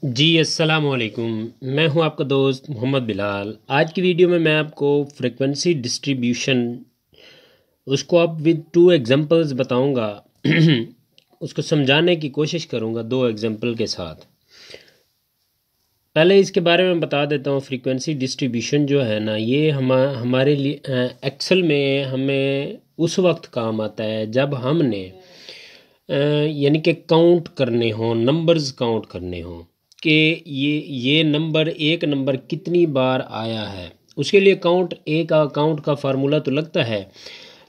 जी अस्सलाम वालेकुम। मैं हूं आपका दोस्त मोहम्मद बिलाल। आज की वीडियो में मैं आपको फ्रीक्वेंसी डिस्ट्रीब्यूशन उसको आप विद टू एग्जांपल्स बताऊंगा। उसको समझाने की कोशिश करूंगा दो एग्जांपल के साथ। पहले इसके बारे में बता देता हूँ। फ्रीक्वेंसी डिस्ट्रीब्यूशन जो है ना, ये हमारे लिए एक्सेल में हमें उस वक्त काम आता है जब हमने यानी कि काउंट करने हों, नंबर्स काउंट करने हों कि ये नंबर, एक नंबर कितनी बार आया है। उसके लिए काउंट का फार्मूला तो लगता है,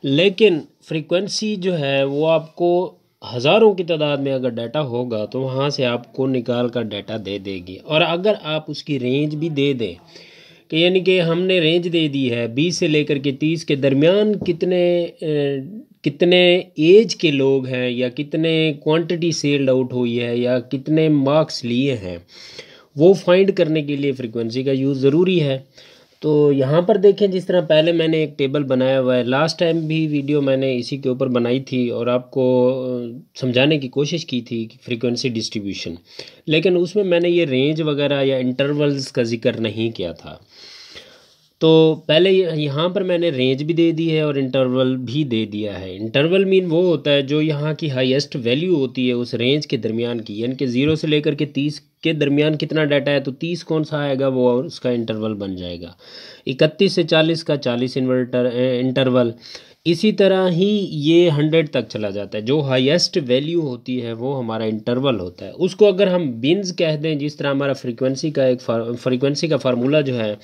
लेकिन फ्रीक्वेंसी जो है वो आपको हज़ारों की तादाद में अगर डाटा होगा तो वहाँ से आपको निकाल कर डाटा दे देगी। और अगर आप उसकी रेंज भी दे दें कि यानी कि हमने रेंज दे दी है 20 से लेकर के 30 के दरमियान कितने एज के लोग हैं, या कितने क्वांटिटी सेल्ड आउट हुई है, या कितने मार्क्स लिए हैं, वो फाइंड करने के लिए फ्रीक्वेंसी का यूज़ ज़रूरी है। तो यहाँ पर देखें, जिस तरह पहले मैंने एक टेबल बनाया हुआ है, लास्ट टाइम भी वीडियो मैंने इसी के ऊपर बनाई थी और आपको समझाने की कोशिश की थी कि फ्रीक्वेंसी डिस्ट्रीब्यूशन, लेकिन उसमें मैंने ये रेंज वगैरह या इंटरवल्स का जिक्र नहीं किया था। तो पहले यहाँ पर मैंने रेंज भी दे दी है और इंटरवल भी दे दिया है। इंटरवल मीन वो होता है जो यहाँ की हाईएस्ट वैल्यू होती है उस रेंज के दरमियान की, यानी कि 0 से लेकर के 30 के दरमियान कितना डाटा है तो 30 कौन सा आएगा वो उसका इंटरवल बन जाएगा। 31 से 40 का 40 इंटरवल। इसी तरह ही ये 100 तक चला जाता है। जो हाईएस्ट वैल्यू होती है वो हमारा इंटरवल होता है। उसको अगर हम बिन्स कह दें, जिस तरह हमारा फ्रीक्वेंसी का फार्मूला जो है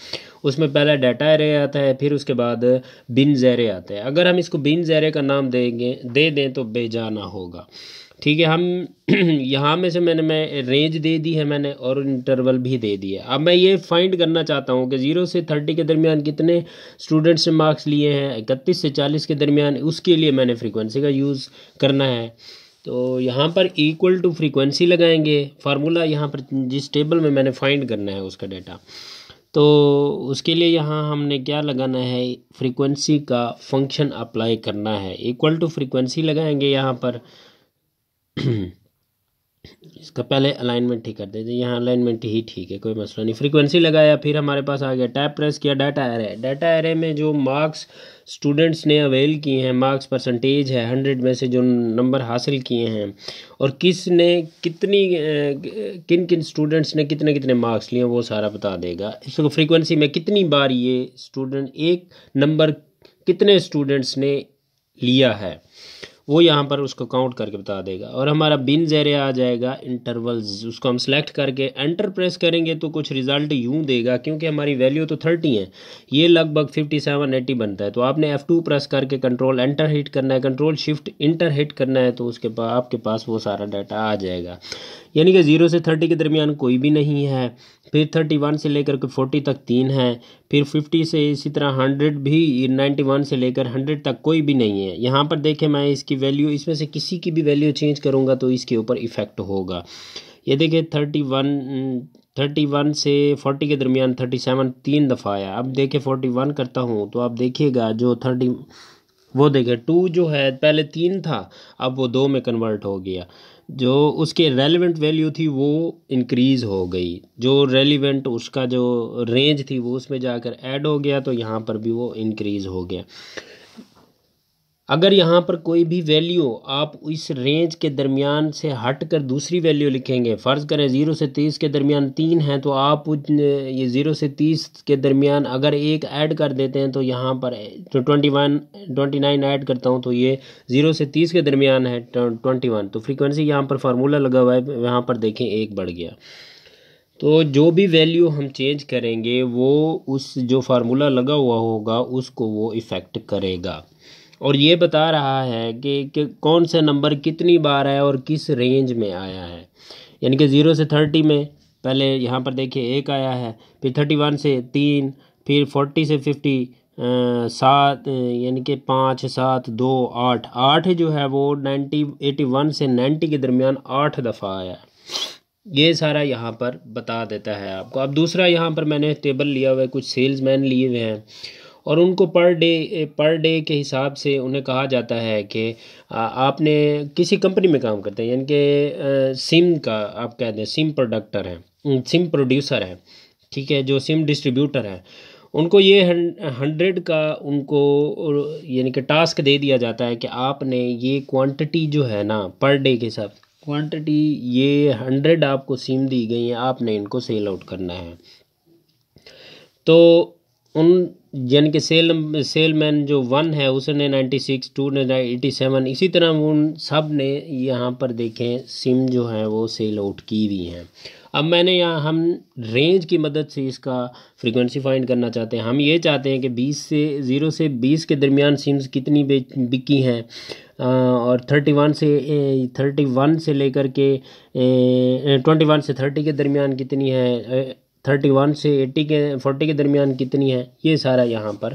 उसमें पहला डाटा एरे आता है, फिर उसके बाद बिन्स एरे आता है। अगर हम इसको बिन्स एरे का नाम दे दें तो बेजाना होगा। ठीक है, हम यहाँ में से मैं रेंज दे दी है मैंने, और इंटरवल भी दे दिया। अब मैं ये फाइंड करना चाहता हूँ कि 0 से 30 के दरमियान कितने स्टूडेंट्स ने मार्क्स लिए हैं, 31 से 40 के दरमियान, उसके लिए मैंने फ्रीक्वेंसी का यूज़ करना है। तो यहाँ पर इक्वल टू फ्रीक्वेंसी लगाएंगे, फार्मूला यहाँ पर जिस टेबल में मैंने फाइंड करना है उसका डाटा। तो उसके लिए यहाँ हमने क्या लगाना है, फ्रीक्वेंसी का फंक्शन अप्लाई करना है। इक्वल टू फ्रीक्वेंसी लगाएंगे यहाँ पर। इसका पहले अलाइनमेंट ठीक कर देते, यहाँ अलाइनमेंट ही ठीक है, कोई मसला नहीं। फ्रीक्वेंसी लगाया, फिर हमारे पास आ गया टैब प्रेस किया, डाटा एरे। डाटा एरे में जो मार्क्स स्टूडेंट्स ने अवेल किए हैं, मार्क्स परसेंटेज है 100 में से जो नंबर हासिल किए हैं, और किन किन स्टूडेंट्स ने कितने कितने मार्क्स लिए, वो सारा बता देगा। इसको फ्रीक्वेंसी में कितनी बार ये स्टूडेंट, एक नंबर कितने स्टूडेंट्स ने लिया है, वो यहाँ पर उसको काउंट करके बता देगा। और हमारा बिन्स एरे आ जाएगा, इंटरवल्स, उसको हम सेलेक्ट करके एंटर प्रेस करेंगे तो कुछ रिजल्ट यूँ देगा, क्योंकि हमारी वैल्यू तो 30 है, ये लगभग 57-80 बनता है। तो आपने F2 प्रेस करके कंट्रोल एंटर हिट करना है, कंट्रोल शिफ्ट इंटर हिट करना है, तो उसके बाद आपके पास वो सारा डाटा आ जाएगा। यानी कि 0 से 30 के दरमियान कोई भी नहीं है, फिर 31 से लेकर के 40 तक 3 है, फिर 50 से इसी तरह 100 भी, 91 से लेकर 100 तक कोई भी नहीं है। यहाँ पर देखें, मैं इसकी वैल्यू, इसमें से किसी की भी वैल्यू चेंज करूँगा तो इसके ऊपर इफ़ेक्ट होगा। ये देखिए 31 से 40 के दरमियान 37 3 दफ़ा आया। अब देखिए 41 करता हूँ तो आप देखिएगा जो 30, वो देखिए 2 जो है पहले 3 था, अब वो 2 में कन्वर्ट हो गया। जो उसके रेलिवेंट वैल्यू थी वो इंक्रीज़ हो गई, जो रेलिवेंट उसका जो रेंज थी वो उसमें जाकर ऐड हो गया, तो यहाँ पर भी वो इंक्रीज़ हो गया। अगर यहाँ पर कोई भी वैल्यू आप इस रेंज के दरमियान से हट कर दूसरी वैल्यू लिखेंगे, फ़र्ज़ करें 0 से 30 के दरमियान 3 हैं, तो आप ये 0 से 30 के दरमियान अगर एक ऐड कर देते हैं तो यहाँ पर जो 29 ऐड करता हूँ तो ये 0 से 30 के दरमियान है 21। तो फ्रीक्वेंसी यहाँ पर फार्मूला लगा हुआ है, यहाँ पर देखें एक बढ़ गया। तो जो भी वैल्यू हम चेंज करेंगे वो उस जो फार्मूला लगा हुआ होगा उसको वो इफ़ेक्ट करेगा। और ये बता रहा है कि कौन से नंबर कितनी बार है और किस रेंज में आया है। यानी कि 0 से 30 में पहले यहाँ पर देखिए 1 आया है, फिर 31 से 3, फिर 40 से 50 7, यानी कि 5 7 2 8 8 जो है वो 81 से 90 के दरमियान 8 दफ़ा आया है। ये सारा यहाँ पर बता देता है आपको। अब दूसरा यहाँ पर मैंने टेबल लिया हुआ है, कुछ सेल्समैन लिए हुए हैं और उनको पर डे के हिसाब से उन्हें कहा जाता है कि आपने किसी कंपनी में काम करते हैं, यानी कि सिम का आप कह दें सिम प्रोडक्टर है, सिम प्रोड्यूसर है, ठीक है, जो सिम डिस्ट्रीब्यूटर है, उनको ये 100 का उनको यानी कि टास्क दे दिया जाता है कि आपने ये क्वांटिटी जो है ना पर डे के हिसाब क्वांटिटी ये 100 आपको सिम दी गई है, आपने इनको सेल आउट करना है। तो उन यानी कि सेलमैन जो 1 है उसने 96, 2 ने 87, इसी तरह उन सब ने यहाँ पर देखें सिम जो है वो सेल आउट की हुई हैं। अब मैंने यहाँ हम रेंज की मदद से इसका फ्रीक्वेंसी फाइंड करना चाहते हैं। हम ये चाहते हैं कि 0 से 20 के दरमियान सिम्स कितनी बिकी हैं, और 31 से लेकर के 21 से 30 के दरमियान कितनी है, 31 से 40 के दरमियान कितनी है, ये सारा यहाँ पर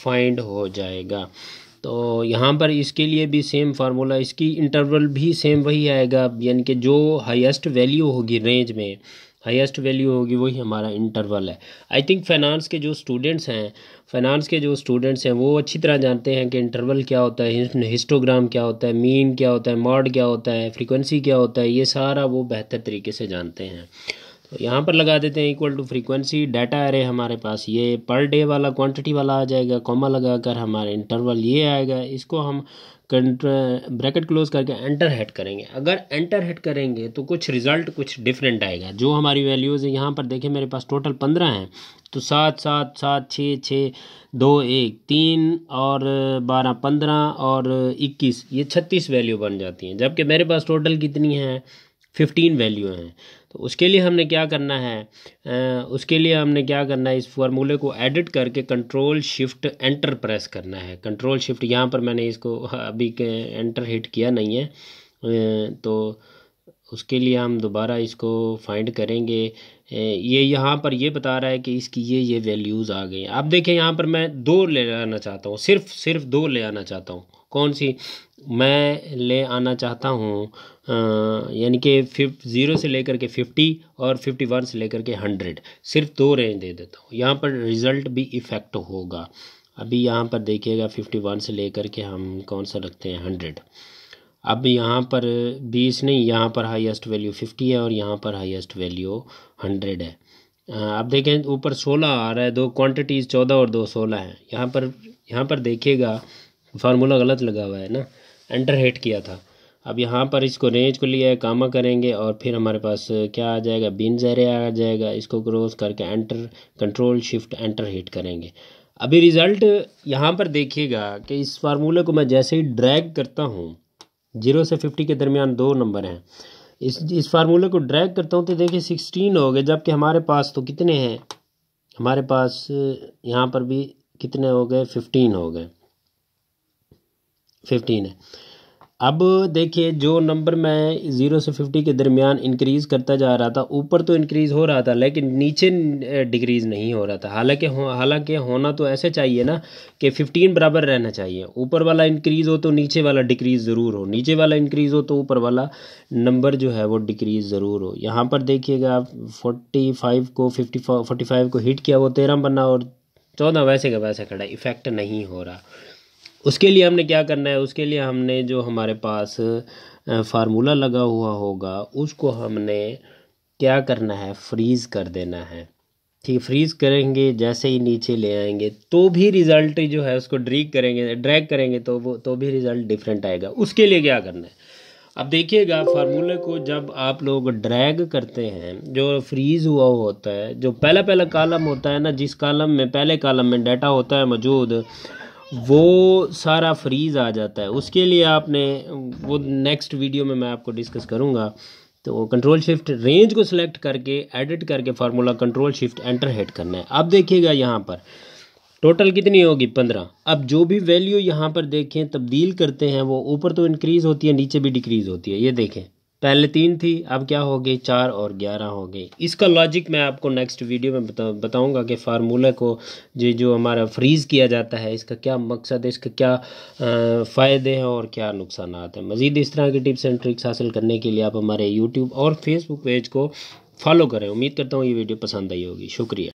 फाइंड हो जाएगा। तो यहाँ पर इसके लिए भी सेम फार्मूला, इसकी इंटरवल भी सेम वही आएगा, यानी कि जो हाईएस्ट वैल्यू होगी रेंज में, हाईएस्ट वैल्यू होगी वही हमारा इंटरवल है। आई थिंक फाइनेंस के जो स्टूडेंट्स हैं वो अच्छी तरह जानते हैं कि इंटरवल क्या होता है, हिस्टोग्राम क्या होता है, मीन क्या होता है, मॉड क्या होता है, फ्रीक्वेंसी क्या होता है, ये सारा वो बेहतर तरीके से जानते हैं। तो यहाँ पर लगा देते हैं equal to frequency data array, हमारे पास ये पर डे वाला क्वांटिटी वाला आ जाएगा, कॉमा लगाकर हमारा इंटरवल ये आएगा। इसको हम ब्रैकेट क्लोज करके एंटर हिट करेंगे। अगर एंटर हिट करेंगे तो कुछ रिज़ल्ट कुछ डिफरेंट आएगा। जो हमारी वैल्यूज़ है यहाँ पर देखें, मेरे पास टोटल 15 हैं, तो 7 7 7 6 6 2 1 3 और 12 15 और 21, ये 36 वैल्यू बन जाती हैं, जबकि मेरे पास टोटल कितनी है 15 वैल्यू हैं। तो उसके लिए हमने क्या करना है, इस फार्मूले को एडिट करके कंट्रोल शिफ्ट एंटर प्रेस करना है। कंट्रोल शिफ्ट, यहाँ पर मैंने इसको अभी के एंटर हिट किया नहीं है, तो उसके लिए हम दोबारा इसको फाइंड करेंगे। ये यहाँ पर ये बता रहा है कि इसकी ये वैल्यूज़ आ गई। अब देखें यहाँ पर मैं 2 ले आना चाहता हूँ, सिर्फ 2 ले आना चाहता हूँ। कौन सी मैं ले आना चाहता हूँ, यानी कि 0 से लेकर के 50 और 51 से लेकर के 100, सिर्फ 2 रेंज दे देता हूँ। यहाँ पर रिज़ल्ट भी इफ़ेक्ट होगा। अभी यहाँ पर देखिएगा 51 से लेकर के हम कौन सा रखते हैं 100। अब यहाँ पर 20 नहीं, यहाँ पर हाईएस्ट वैल्यू 50 है और यहाँ पर हाईएस्ट वैल्यू 100 है। अब देखें ऊपर 16 आ रहा है, 2 क्वांटिटीज़ 14 और 2 16 हैं। यहाँ पर देखिएगा फार्मूला गलत लगा हुआ है ना, एंटर हिट किया था। अब यहाँ पर इसको रेंज को लिया है, कामा करेंगे और फिर हमारे पास क्या आ जाएगा, बिन ज़ेरे आ जाएगा। इसको क्रॉस करके enter control shift enter hit करेंगे। अभी रिज़ल्ट यहाँ पर देखिएगा कि इस फार्मूले को मैं जैसे ही ड्रैग करता हूँ, 0 से 50 के दरमियान 2 नंबर हैं, इस फार्मूले को ड्रैग करता हूँ तो देखिए 16 हो गए, जबकि हमारे पास तो कितने हैं, हमारे पास यहाँ पर भी कितने हो गए, 15 हो गए, 15 है। अब देखिए जो नंबर मैं 0 से 50 के दरमियान इंक्रीज़ करता जा रहा था, ऊपर तो इंक्रीज़ हो रहा था लेकिन नीचे डिक्रीज़ नहीं हो रहा था। हालांकि होना तो ऐसे चाहिए ना कि 15 बराबर रहना चाहिए, ऊपर वाला इंक्रीज़ हो तो नीचे वाला डिक्रीज़ ज़रूर हो, नीचे वाला इंक्रीज़ हो तो ऊपर वाला नंबर जो है वो डिक्रीज़ ज़रूर हो। यहाँ पर देखिएगा 45 को हिट किया, वो 13 बना और 14 वैसे का वैसे खड़ा, इफ़ेक्ट नहीं हो रहा। उसके लिए हमने क्या करना है, उसके लिए हमने जो हमारे पास फार्मूला लगा हुआ होगा उसको हमने क्या करना है, फ्रीज़ कर देना है। ठीक, फ्रीज़ करेंगे, जैसे ही नीचे ले आएंगे तो भी रिज़ल्ट जो है उसको ड्रैग करेंगे तो भी रिज़ल्ट डिफरेंट आएगा। उसके लिए क्या करना है, अब देखिएगा फार्मूले को जब आप लोग ड्रैग करते हैं, जो फ्रीज़ हुआ होता है, जो पहला कॉलम होता है ना, जिस कॉलम में पहले कॉलम में डाटा होता है मौजूद, वो सारा फ्रीज़ आ जाता है। उसके लिए आपने वो नेक्स्ट वीडियो में मैं आपको डिस्कस करूँगा। तो कंट्रोल शिफ्ट रेंज को सिलेक्ट करके एडिट करके formula control shift enter hit करना है। अब देखिएगा यहाँ पर टोटल कितनी होगी, 15। अब जो भी वैल्यू यहाँ पर देखें तब्दील करते हैं, वो ऊपर तो इंक्रीज़ होती है, नीचे भी डिक्रीज़ होती है। ये देखें पहले 3 थी, अब क्या हो गई, 4 और 11 हो गई। इसका लॉजिक मैं आपको नेक्स्ट वीडियो में बताऊंगा कि फार्मूला को जो हमारा फ्रीज़ किया जाता है, इसका क्या मकसद है, इसका क्या फ़ायदे हैं और क्या नुकसान हैं। मज़ीद इस तरह की टिप्स एंड ट्रिक्स हासिल करने के लिए आप हमारे यूट्यूब और फेसबुक पेज को फॉलो करें। उम्मीद करता हूँ ये वीडियो पसंद आई होगी। शुक्रिया।